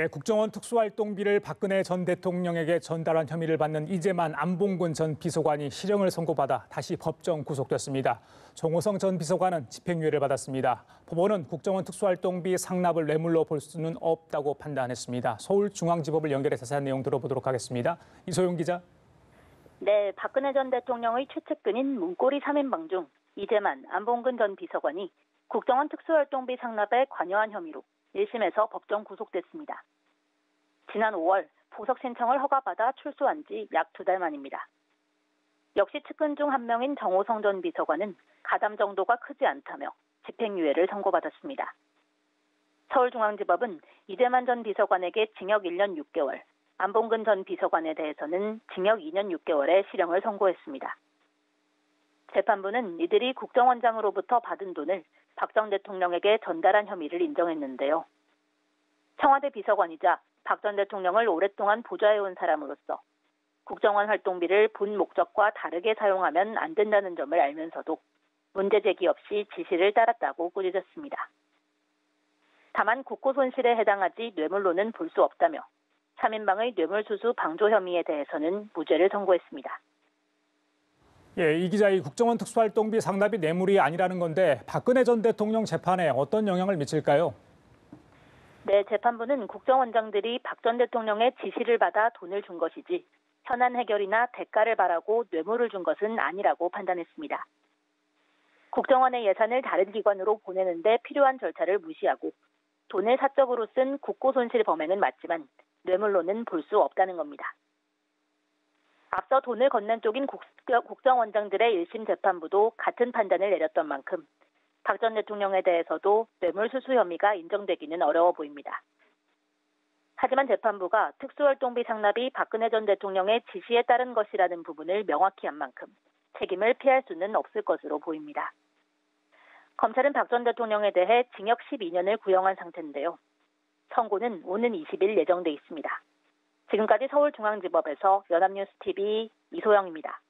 국정원 특수활동비를 박근혜 전 대통령에게 전달한 혐의를 받는 이재만 안봉근 전 비서관이 실형을 선고받아 다시 법정 구속됐습니다. 정호성 전 비서관은 집행유예를 받았습니다. 법원은 국정원 특수활동비 상납을 뇌물로 볼 수는 없다고 판단했습니다. 서울중앙지법을 연결해 자세한 내용 들어보도록 하겠습니다. 이소영 기자. 네, 박근혜 전 대통령의 최측근인 문고리 3인방 중 이재만, 안봉근 전 비서관이 국정원 특수활동비 상납에 관여한 혐의로 1심에서 법정 구속됐습니다. 지난 5월 보석 신청을 허가받아 출소한 지 약 2달 만입니다. 역시 측근 중 한 명인 정호성 전 비서관은 가담 정도가 크지 않다며 집행유예를 선고받았습니다. 서울중앙지법은 이재만 전 비서관에게 징역 1년 6개월, 안봉근 전 비서관에 대해서는 징역 2년 6개월의 실형을 선고했습니다. 재판부는 이들이 국정원장으로부터 받은 돈을 박 전 대통령에게 전달한 혐의를 인정했는데요. 청와대 비서관이자 박 전 대통령을 오랫동안 보좌해온 사람으로서 국정원 활동비를 본 목적과 다르게 사용하면 안 된다는 점을 알면서도 문제 제기 없이 지시를 따랐다고 꾸짖었습니다. 다만 국고 손실에 해당하지 뇌물로는 볼 수 없다며 3인방의 뇌물수수 방조 혐의에 대해서는 무죄를 선고했습니다. 이 기자, 이 국정원 특수활동비 상납이 뇌물이 아니라는 건데 박근혜 전 대통령 재판에 어떤 영향을 미칠까요? 네, 재판부는 국정원장들이 박 전 대통령의 지시를 받아 돈을 준 것이지 현안 해결이나 대가를 바라고 뇌물을 준 것은 아니라고 판단했습니다. 국정원의 예산을 다른 기관으로 보내는데 필요한 절차를 무시하고 돈을 사적으로 쓴 국고 손실 범행은 맞지만 뇌물로는 볼 수 없다는 겁니다. 앞서 돈을 건넨 쪽인 국정원장들의 1심 재판부도 같은 판단을 내렸던 만큼 박 전 대통령에 대해서도 뇌물 수수 혐의가 인정되기는 어려워 보입니다. 하지만 재판부가 특수활동비 상납이 박근혜 전 대통령의 지시에 따른 것이라는 부분을 명확히 한 만큼 책임을 피할 수는 없을 것으로 보입니다. 검찰은 박 전 대통령에 대해 징역 12년을 구형한 상태인데요. 선고는 오는 20일 예정돼 있습니다. 지금까지 서울중앙지법에서 연합뉴스TV 이소영입니다.